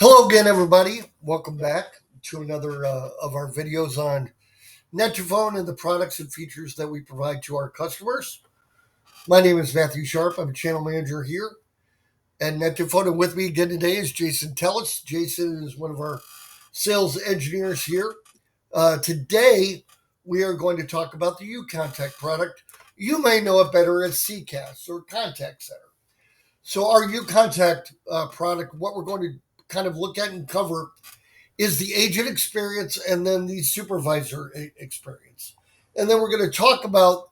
Hello again, everybody. Welcome back to another of our videos on Net2Phone and the products and features that we provide to our customers. My name is Matthew Sharp. I'm a channel manager here at Net2Phone, and with me again today is Jason Tellis. Jason is one of our sales engineers here. Today, we are going to talk about the UContact product. You may know it better as CCaaS or Contact Center. So our UContact product, what we're going to kind of look at and cover is the agent experience and then the supervisor experience. And then we're going to talk about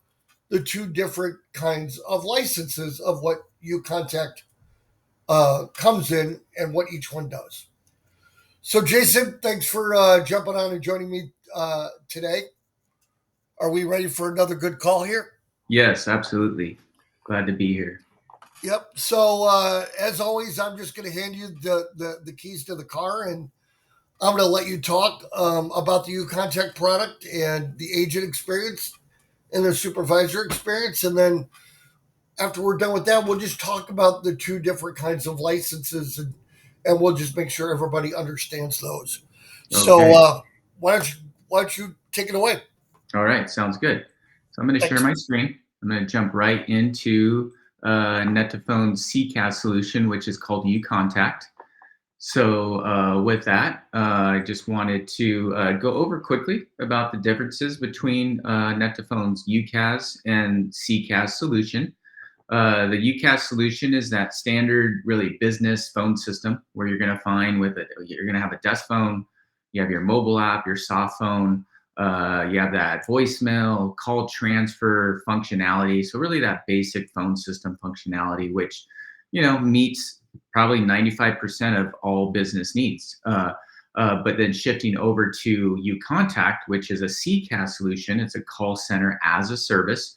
the two different kinds of licenses of what UContact comes in and what each one does. So, Jason, thanks for jumping on and joining me today. Are we ready for another good call here? Yes, absolutely. Glad to be here. Yep. So, as always, I'm just going to hand you the keys to the car, and I'm going to let you talk about the UContact product and the agent experience and the supervisor experience. And then after we're done with that, we'll just talk about the two different kinds of licenses and we'll just make sure everybody understands those. Okay. So why don't you take it away? All right, sounds good. So I'm going to share my screen. I'm going to jump right into Net2Phone's CCaaS solution, which is called UContact. So with that, I just wanted to go over quickly about the differences between Net2Phone's UCaaS and CCaaS solution. The UCaaS solution is that standard, really business phone system where you're going to find you're going to have a desk phone, you have your mobile app, your soft phone, you have that voicemail, call transfer functionality. So really that basic phone system functionality, which, meets probably 95% of all business needs. But then shifting over to UContact, which is a CCaaS solution, it's a call center as a service.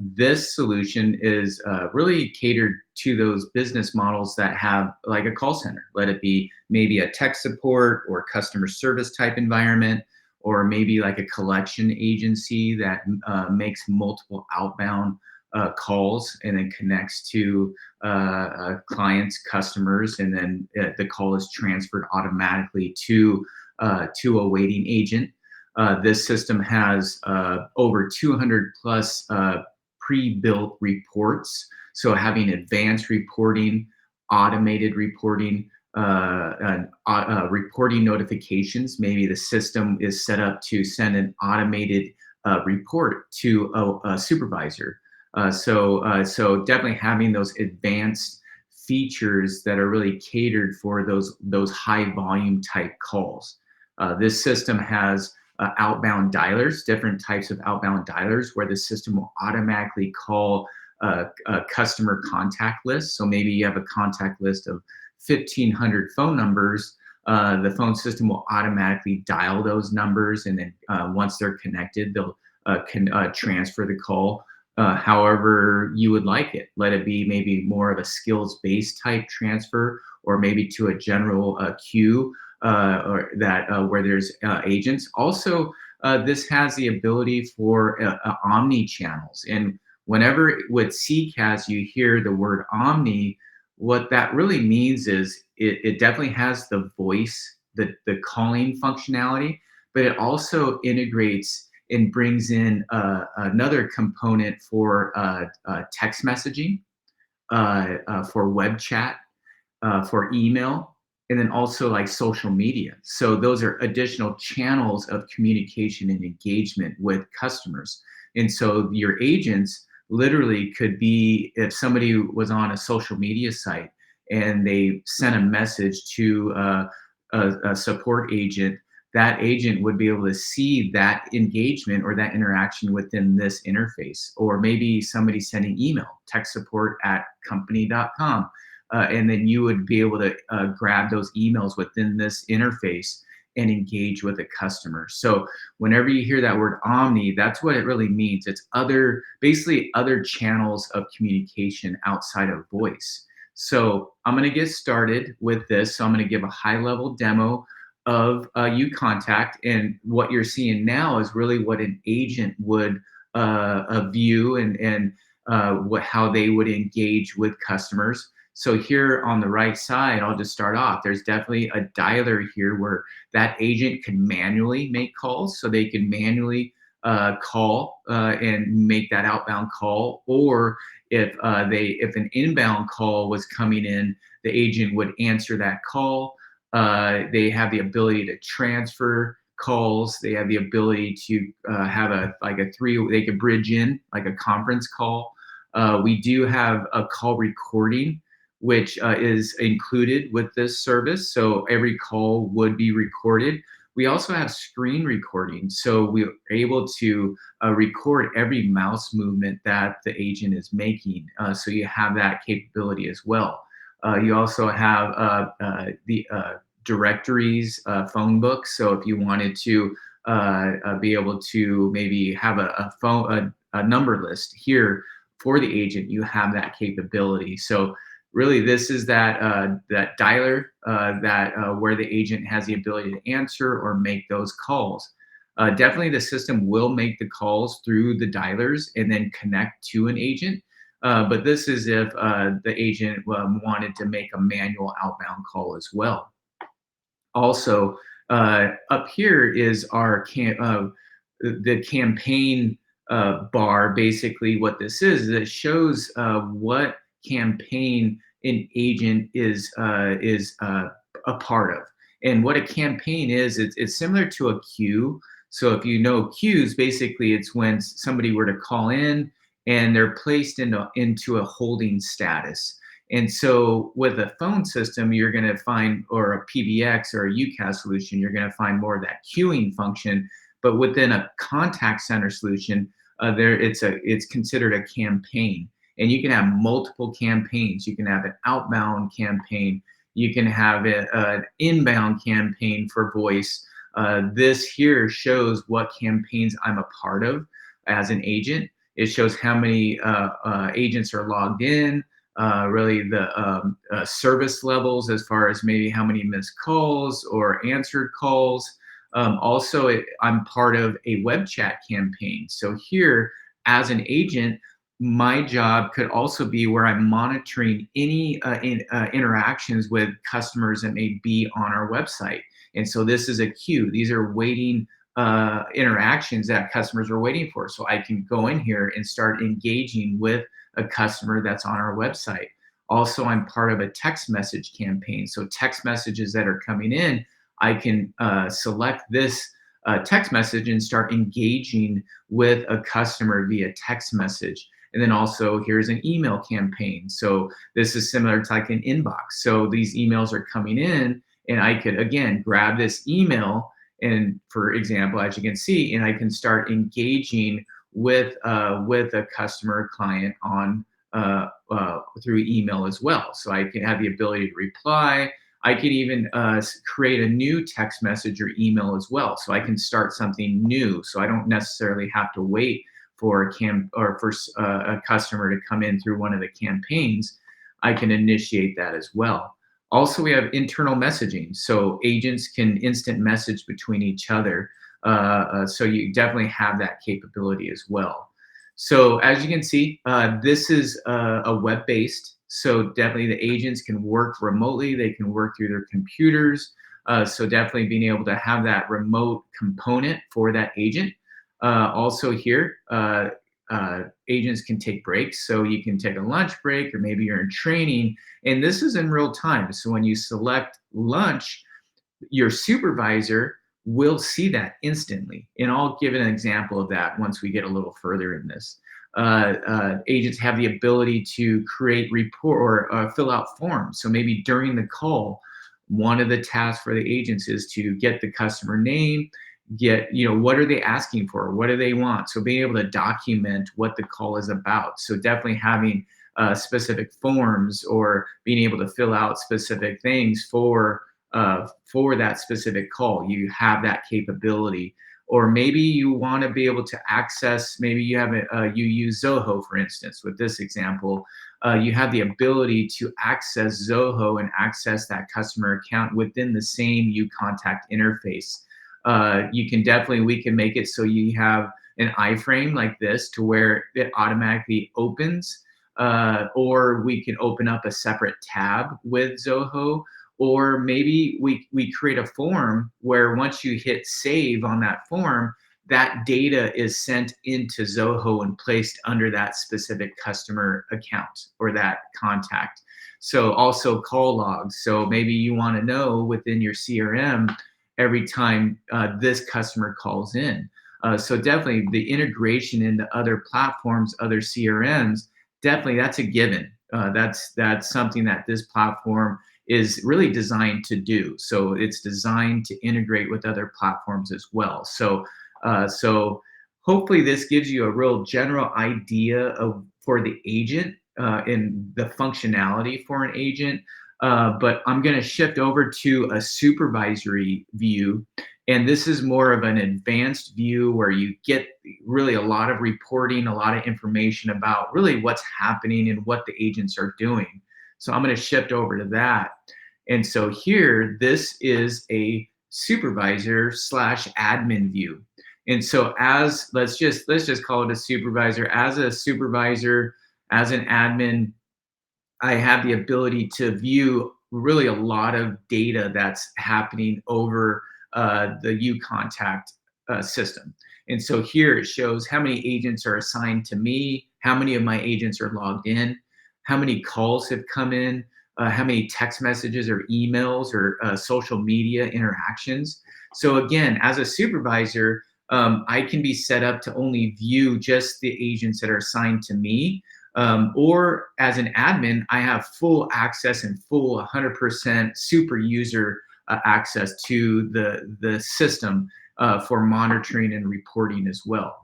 This solution is really catered to those business models that have like a call center, let it be maybe a tech support or customer service type environment, or maybe like a collection agency that makes multiple outbound calls and then connects to clients, customers, and then the call is transferred automatically to a waiting agent. This system has over 200 plus pre-built reports. So having advanced reporting, automated reporting, reporting notifications. Maybe the system is set up to send an automated report to a supervisor. So definitely having those advanced features that are really catered for those high volume type calls. This system has outbound dialers, different types of outbound dialers, where the system will automatically call a customer contact list. So maybe you have a contact list of 1,500 phone numbers. The phone system will automatically dial those numbers, and then once they're connected, they'll transfer the call however you would like it. Let it be maybe more of a skills-based type transfer, or maybe to a general queue or that where there's agents. Also, this has the ability for omni channels. And whenever with CCaaS you hear the word omni, what that really means is it definitely has the voice, the calling functionality, but it also integrates and brings in another component for text messaging, for web chat, for email, and then also like social media. So those are additional channels of communication and engagement with customers. And so your agents literally could be, if somebody was on a social media site and they sent a message to a support agent, that agent would be able to see that engagement or that interaction within this interface. Or maybe somebody sending email, tech support at company.com. And then you would be able to grab those emails within this interface and engage with a customer. So whenever you hear that word omni, that's what it really means. It's basically other channels of communication outside of voice. So I'm going to get started with this. So I'm going to give a high-level demo of UContact, and what you're seeing now is really what an agent would view and how they would engage with customers. So here on the right side, I'll just start off. There's definitely a dialer here where that agent can manually make calls. So they can manually call and make that outbound call, or if an inbound call was coming in, the agent would answer that call. They have the ability to transfer calls. They have the ability to have they could bridge in like a conference call. We do have a call recording, which is included with this service. So every call would be recorded. We also have screen recording. So we're able to record every mouse movement that the agent is making. So you have that capability as well. You also have the directories, phone books. So if you wanted to be able to maybe have a number list here for the agent, you have that capability. So really, this is that dialer that where the agent has the ability to answer or make those calls. Definitely, the system will make the calls through the dialers and then connect to an agent. But this is if the agent wanted to make a manual outbound call as well. Also, up here is the campaign bar. Basically, what this is it shows what campaign an agent is a part of. And what a campaign is, it's similar to a queue. So if you know queues, basically it's when somebody were to call in and they're placed into a holding status. And so with a phone system, you're going to find, or a PBX or a UCaaS solution, you're going to find more of that queuing function. But within a contact center solution, it's considered a campaign, and you can have multiple campaigns. You can have an outbound campaign. You can have an inbound campaign for voice. This here shows what campaigns I'm a part of as an agent. It shows how many agents are logged in, really the service levels as far as maybe how many missed calls or answered calls. Also, I'm part of a web chat campaign. So here, as an agent, my job could also be where I'm monitoring any interactions with customers that may be on our website. And so this is a queue. These are waiting interactions that customers are waiting for. So I can go in here and start engaging with a customer that's on our website. Also, I'm part of a text message campaign. So text messages that are coming in, I can select this text message and start engaging with a customer via text message. And then also here's an email campaign. So this is similar to like an inbox. So these emails are coming in and I could, again, grab this email and, for example, as you can see, and I can start engaging with a customer client on through email as well. So I can have the ability to reply. I can even create a new text message or email as well. So I can start something new. So I don't necessarily have to wait for a customer to come in through one of the campaigns. I can initiate that as well. Also, we have internal messaging. So agents can instant message between each other. So you definitely have that capability as well. So as you can see, this is a web-based. So definitely the agents can work remotely. They can work through their computers. So definitely being able to have that remote component for that agent. Also here, agents can take breaks. So you can take a lunch break, or maybe you're in training, and this is in real time. So when you select lunch, your supervisor will see that instantly. And I'll give an example of that once we get a little further in this. Agents have the ability to create report or fill out forms. So maybe during the call, one of the tasks for the agents is to get the customer name, get, what are they asking for? What do they want? So being able to document what the call is about. So definitely having specific forms or being able to fill out specific things for that specific call. You have that capability. Or maybe you want to be able to access, maybe you use Zoho, for instance, with this example. You have the ability to access Zoho and access that customer account within the same UContact interface. We can make it so you have an iframe like this to where it automatically opens or we can open up a separate tab with Zoho, or maybe we create a form where once you hit save on that form, that data is sent into Zoho and placed under that specific customer account or that contact. So also call logs. So maybe you want to know within your CRM every time this customer calls in. So definitely the integration into other platforms, other CRMs, definitely that's a given. That's something that this platform is really designed to do. So it's designed to integrate with other platforms as well. So hopefully this gives you a real general idea of for the agent and the functionality for an agent. But I'm going to shift over to a supervisory view. And this is more of an advanced view where you get really a lot of reporting, a lot of information about really what's happening and what the agents are doing. So I'm going to shift over to that. And so here, this is a supervisor slash admin view. And so as let's just call it a supervisor. As a supervisor, as an admin, I have the ability to view really a lot of data that's happening over the UContact system. And so here it shows how many agents are assigned to me, how many of my agents are logged in, how many calls have come in, how many text messages or emails or social media interactions. So again, as a supervisor, I can be set up to only view just the agents that are assigned to me. Or as an admin, I have full access and full 100% super user access to the system for monitoring and reporting as well.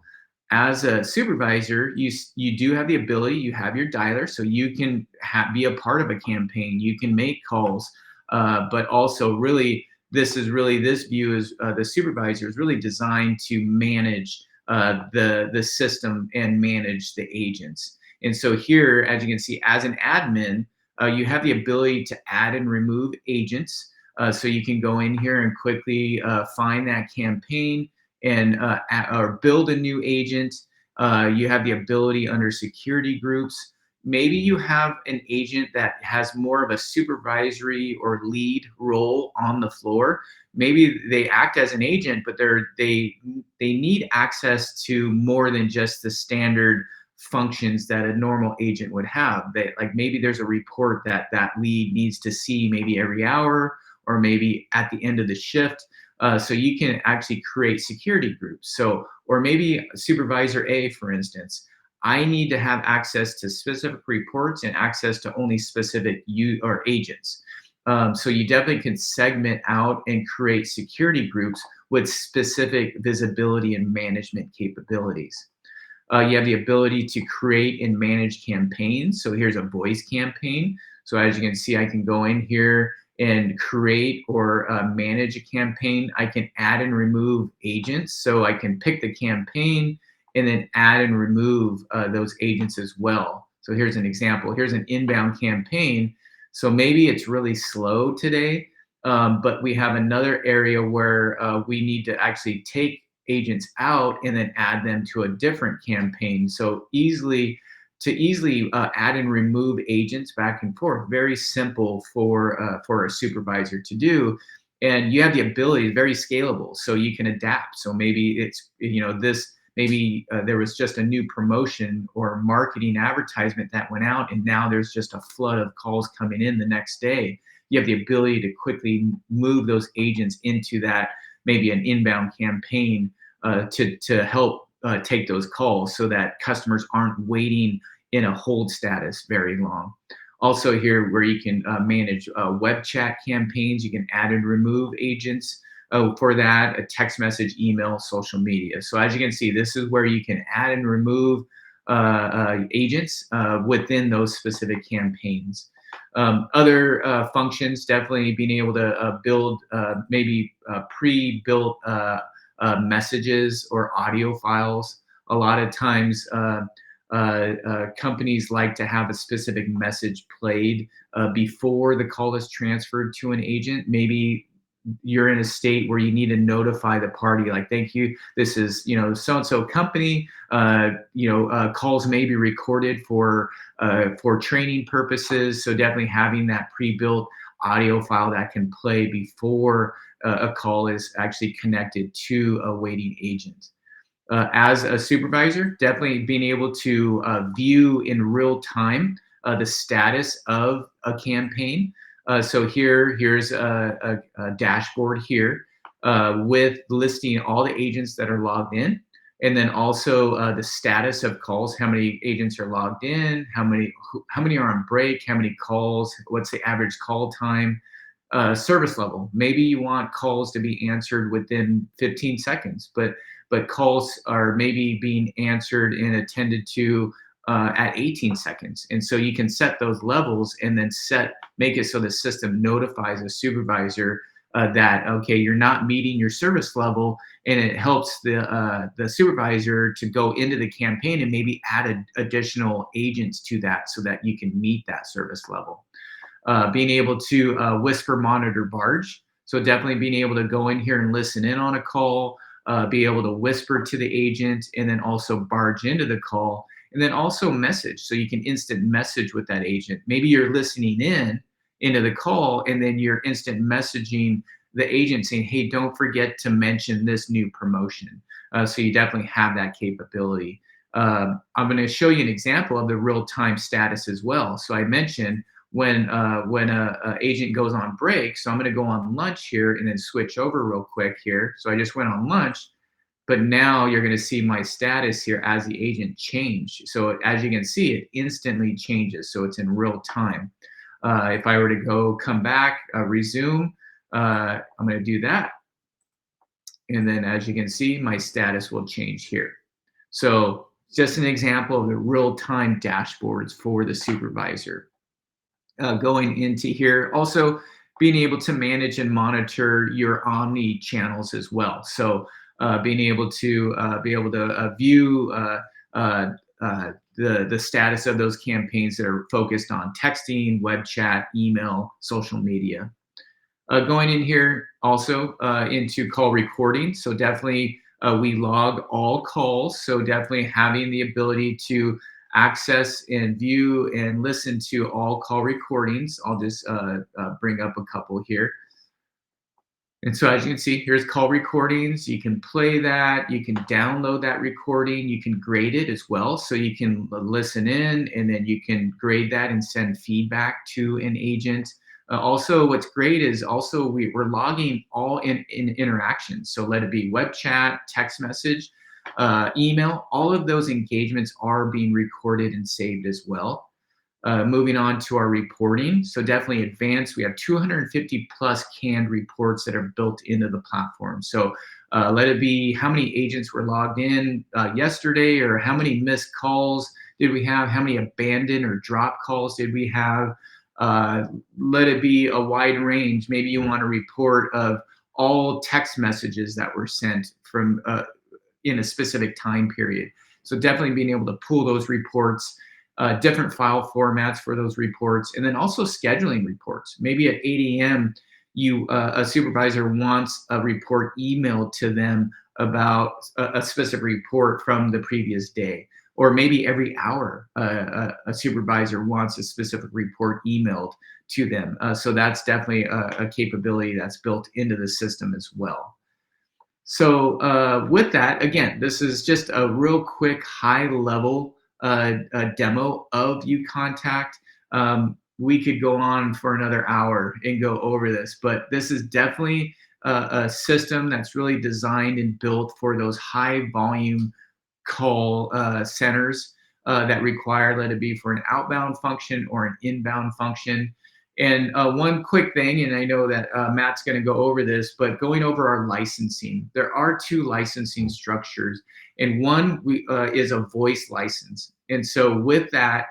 As a supervisor, you do have the ability, you have your dialer, so you can be a part of a campaign, you can make calls, but also really, this view is the supervisor is really designed to manage the system and manage the agents. And so here, as you can see, as an admin, you have the ability to add and remove agents. So you can go in here and quickly find that campaign and or build a new agent. You have the ability under security groups. Maybe you have an agent that has more of a supervisory or lead role on the floor. Maybe they act as an agent, but they need access to more than just the standard functions that a normal agent would have. They, like maybe there's a report that lead needs to see maybe every hour or maybe at the end of the shift. So you can actually create security groups. So, or maybe supervisor A, for instance, I need to have access to specific reports and access to only specific agents. So you definitely can segment out and create security groups with specific visibility and management capabilities. You have the ability to create and manage campaigns. So here's a voice campaign. So as you can see, I can go in here and create or manage a campaign. I can add and remove agents. So I can pick the campaign and then add and remove those agents as well. So here's an example. Here's an inbound campaign. So maybe it's really slow today, but we have another area where we need to actually take agents out and then add them to a different campaign. So easily add and remove agents back and forth. Very simple for a supervisor to do. And you have the ability, very scalable, so you can adapt. So maybe it's, maybe there was just a new promotion or marketing advertisement that went out, and now there's just a flood of calls coming in the next day. You have the ability to quickly move those agents into that, maybe an inbound campaign to help take those calls so that customers aren't waiting in a hold status very long. Also here where you can manage web chat campaigns, you can add and remove agents for that, a text message, email, social media. So as you can see, this is where you can add and remove agents within those specific campaigns. Other functions, definitely being able to build maybe pre-built messages or audio files. A lot of times companies like to have a specific message played before the call is transferred to an agent. Maybe you're in a state where you need to notify the party, like, thank you, this is, so-and-so company, calls may be recorded for training purposes. So definitely having that pre-built audio file that can play before a call is actually connected to a waiting agent. As a supervisor, definitely being able to view in real time the status of a campaign. So here's a dashboard here with listing all the agents that are logged in, and then also the status of calls, how many agents are logged in, how many are on break, how many calls, what's the average call time, service level. Maybe you want calls to be answered within 15 seconds, but calls are maybe being answered and attended to at 18 seconds. And so you can set those levels and then make it so the system notifies a supervisor that, okay, you're not meeting your service level, and it helps the supervisor to go into the campaign and maybe add additional agents to that so that you can meet that service level. Being able to whisper monitor barge. So definitely being able to go in here and listen in on a call, be able to whisper to the agent, and then also barge into the call, and then also message. So you can instant message with that agent. Maybe you're listening into the call, and then you're instant messaging the agent saying, hey, don't forget to mention this new promotion. So you definitely have that capability. I'm going to show you an example of the real-time status as well. So I mentioned when a agent goes on break. So I'm going to go on lunch here and then switch over real quick here. So I just went on lunch, but now you're going to see my status here as the agent changed. So as you can see, it instantly changes. So it's in real time. If I were to come back, resume, I'm going to do that. And then as you can see, my status will change here. So just an example of the real-time dashboards for the supervisor. Going into here, also being able to manage and monitor your omni channels as well. So being able to view the status of those campaigns that are focused on texting, web chat, email, social media. Going in here also into call recording. So definitely we log all calls. So definitely having the ability to access and view and listen to all call recordings. I'll just bring up a couple here. And so as you can see, here's call recordings. You can play that. You can download that recording. You can grade it as well. So you can listen in, and then you can grade that and send feedback to an agent. Also, what's great is also we're logging all in interactions. So let it be web chat, text message, email. All of those engagements are being recorded and saved as well. Moving on to our reporting. So definitely advanced. We have 250 plus canned reports that are built into the platform. So let it be how many agents were logged in yesterday, or how many missed calls did we have, how many abandoned or drop calls did we have. Let it be a wide range. Maybe you want a report of all text messages that were sent from in a specific time period. So definitely being able to pull those reports, different file formats for those reports, and then also scheduling reports. Maybe at 8 a.m., a supervisor wants a report emailed to them about a specific report from the previous day. Or maybe every hour, a supervisor wants a specific report emailed to them. So that's definitely a capability that's built into the system as well. So with that, again, this is just a real quick high-level demo of UContact. We could go on for another hour and go over this, but this is definitely a system that's really designed and built for those high-volume call centers that require, let it be for an outbound function or an inbound function. And one quick thing, and I know that Matt's going to go over this, but going over our licensing, there are two licensing structures, and one is a voice license. And so with that,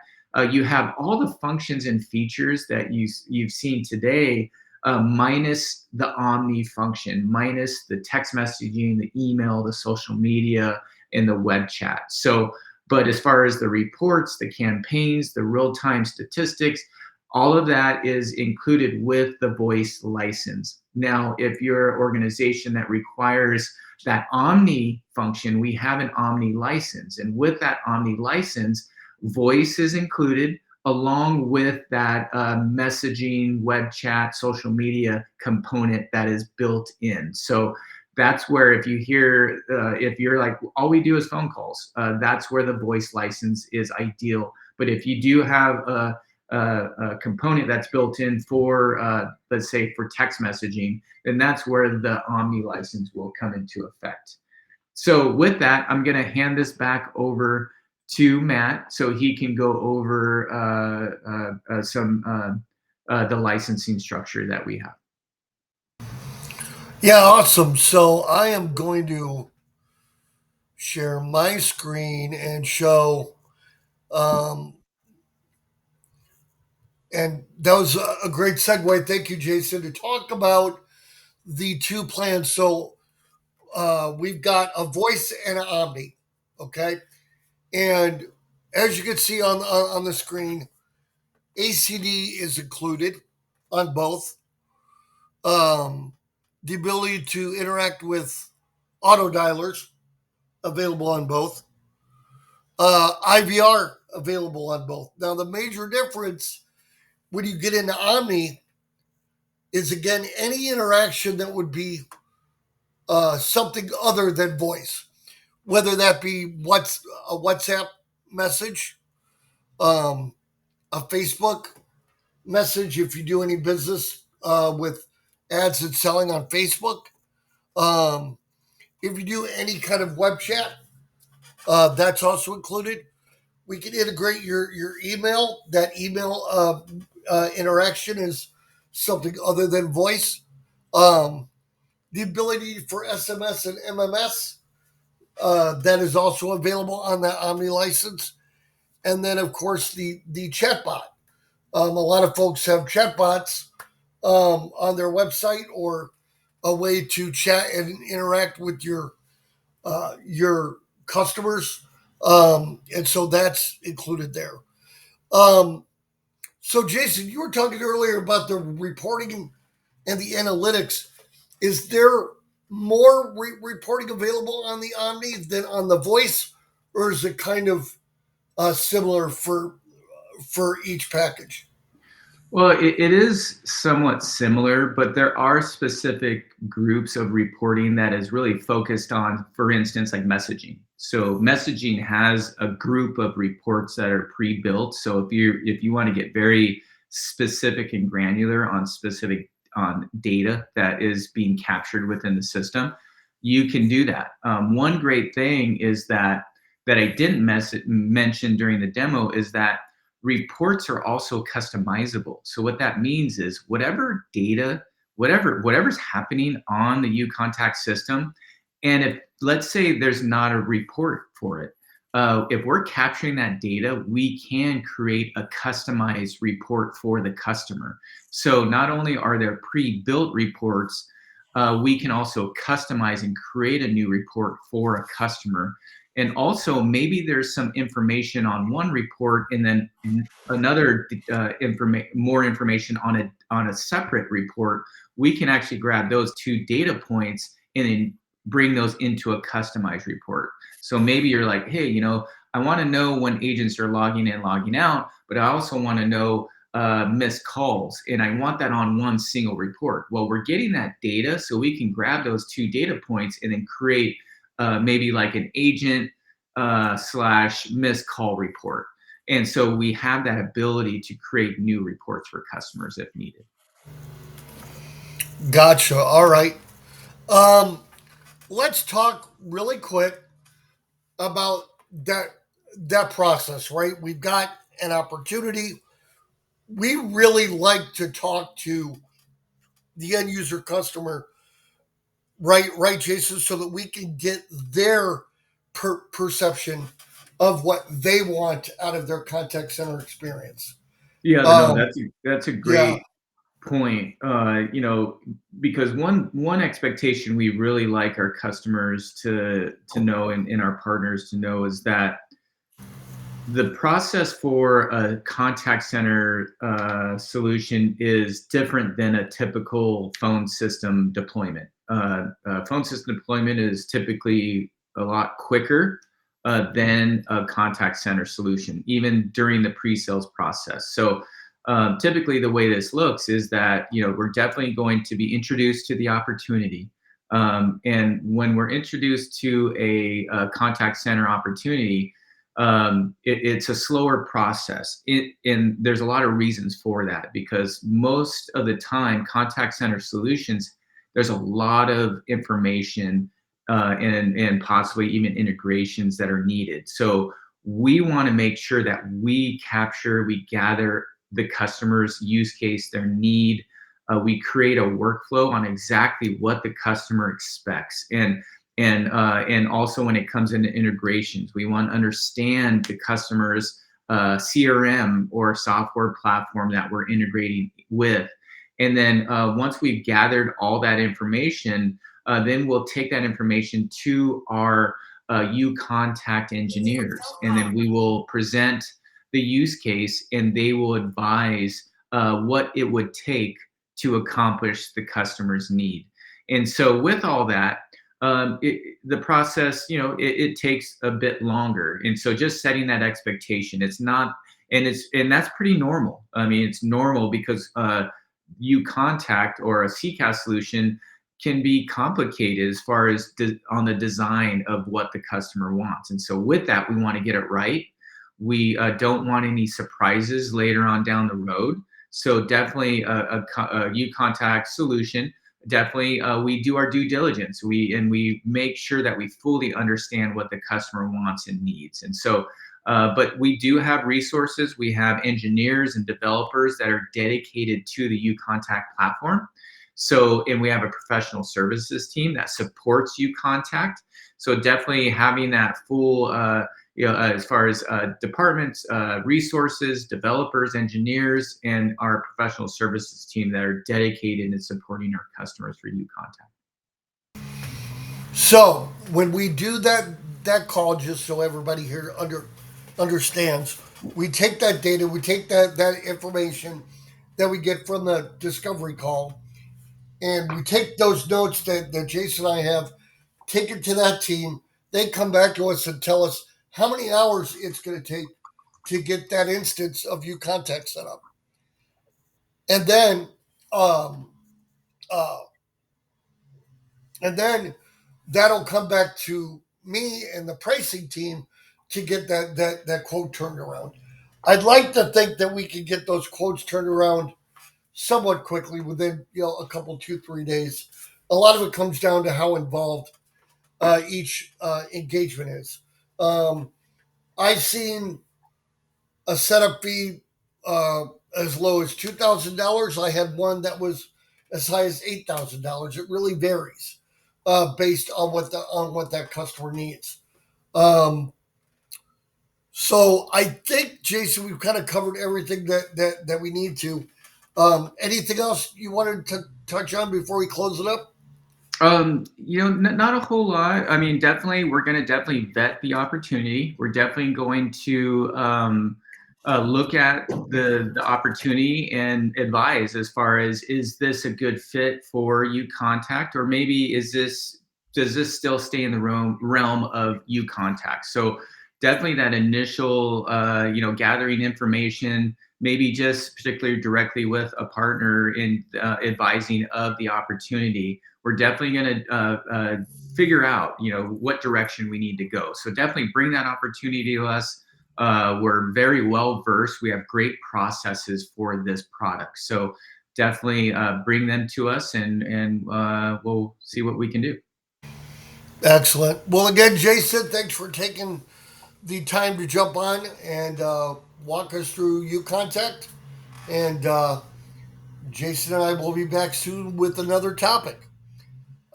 you have all the functions and features that you've seen today, minus the Omni function, minus the text messaging, the email, the social media, and the web chat. So, but as far as the reports, the campaigns, the real-time statistics, All of that is included with the voice license. Now, if you're an organization that requires that Omni function, we have an Omni license. And with that Omni license, voice is included along with that messaging, web chat, social media component that is built in. So that's where if you hear, if you're like, all we do is phone calls, that's where the voice license is ideal. But if you do have a component that's built in for, let's say, for text messaging, then that's where the Omni license will come into effect. So with that, I'm going to hand this back over to Matt so he can go over the licensing structure that we have. Yeah, awesome. So I am going to share my screen and show, um, and that was a great segue. Thank you, Jason, to talk about the two plans. So we've got a voice and an Omni, okay? And as you can see on the screen, ACD is included on both. Um, the ability to interact with auto dialers available on both. IVR available on both. Now, the major difference when you get into Omni is again any interaction that would be something other than voice, whether that be a WhatsApp message, um, a Facebook message if you do any business with ads and selling on Facebook. Um, if you do any kind of web chat, that's also included. We can integrate your email. That email interaction is something other than voice. Um, the ability for SMS and MMS that is also available on that Omni license, and then of course the chatbot. A lot of folks have chatbots on their website or a way to chat and interact with your customers, and so that's included there. Um, so, Jason, you were talking earlier about the reporting and the analytics. Is there more reporting available on the Omni than on the voice, or is it kind of similar for each package? Well, it is somewhat similar, but there are specific groups of reporting that is really focused on, for instance, like messaging. So messaging has a group of reports that are pre-built. So if you want to get very specific and granular on specific on data that is being captured within the system, you can do that. One great thing is that I didn't mention during the demo is that reports are also customizable. So what that means is whatever data, whatever's happening on the UContact system, and if let's say there's not a report for it, if we're capturing that data, we can create a customized report for the customer. So not only are there pre-built reports, we can also customize and create a new report for a customer. And also maybe there's some information on one report and then another more information on a separate report. We can actually grab those two data points and then bring those into a customized report. So maybe you're like, hey, I want to know when agents are logging in, logging out, but I also want to know missed calls, and I want that on one single report. Well, we're getting that data, so we can grab those two data points and then create maybe like an agent slash missed call report. And so we have that ability to create new reports for customers if needed. Gotcha. All right. Um, let's talk really quick about that process. Right, we've got an opportunity. We really like to talk to the end user customer, right, Jason, so that we can get their perception of what they want out of their contact center experience. Yeah, no, Um, that's a yeah, great point. Because one expectation we really like our customers to know and our partners to know is that The process for a contact center solution is different than a typical phone system deployment. Phone system deployment is typically a lot quicker than a contact center solution, even during the pre-sales process. So typically, the way this looks is that we're definitely going to be introduced to the opportunity. And when we're introduced to a contact center opportunity, it's a slower process. And there's a lot of reasons for that, because most of the time, contact center solutions, there's a lot of information and possibly even integrations that are needed. So we want to make sure that we capture, we gather the customer's use case, their need. We create a workflow on exactly what the customer expects, and also when it comes into integrations, we want to understand the customer's CRM or software platform that we're integrating with. And then once we've gathered all that information, then we'll take that information to our UContact engineers, and then we will present the use case, and they will advise what it would take to accomplish the customer's need. And so, with all that, the process, it takes a bit longer. And so, just setting that expectation, it's not, and that's pretty normal. I mean, it's normal because UContact or a CCaaS solution can be complicated as far as on the design of what the customer wants. And so, with that, we want to get it right. We don't want any surprises later on down the road. So definitely a UContact solution. Definitely, we do our due diligence. We make sure that we fully understand what the customer wants and needs. And so, but we do have resources. We have engineers and developers that are dedicated to the UContact platform. So, and we have a professional services team that supports UContact. So definitely having that full as far as departments, resources, developers, engineers, and our professional services team that are dedicated in supporting our customers for UContact. So when we do that call, just so everybody here understands, we take that data, we take that information that we get from the discovery call, and we take those notes that Jason and I have, take it to that team. They come back to us and tell us how many hours it's going to take to get that instance of UContact set up, and then um, uh, and then that'll come back to me and the pricing team to get that quote turned around. I'd like to think that we can get those quotes turned around somewhat quickly within a couple 2-3 days. A lot of it comes down to how involved each engagement is. Um, I've seen a setup fee uh, as low as $2,000. I had one that was as high as $8,000. It really varies based on what that customer needs. Um, so I think, Jason, we've kind of covered everything that we need to. Anything else you wanted to touch on before we close it up? Not a whole lot. I mean, definitely, we're going to definitely vet the opportunity. We're definitely going to look at the opportunity and advise as far as, is this a good fit for UContact, or maybe does this still stay in the realm of UContact? So definitely that initial gathering information, maybe just particularly directly with a partner in advising of the opportunity. We're definitely going to figure out, what direction we need to go. So definitely bring that opportunity to us. We're very well versed. We have great processes for this product. So definitely bring them to us, and we'll see what we can do. Excellent. Well, again, Jason, thanks for taking the time to jump on and walk us through UContact. And Jason and I will be back soon with another topic.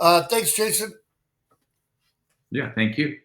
Thanks, Jason. Yeah, thank you.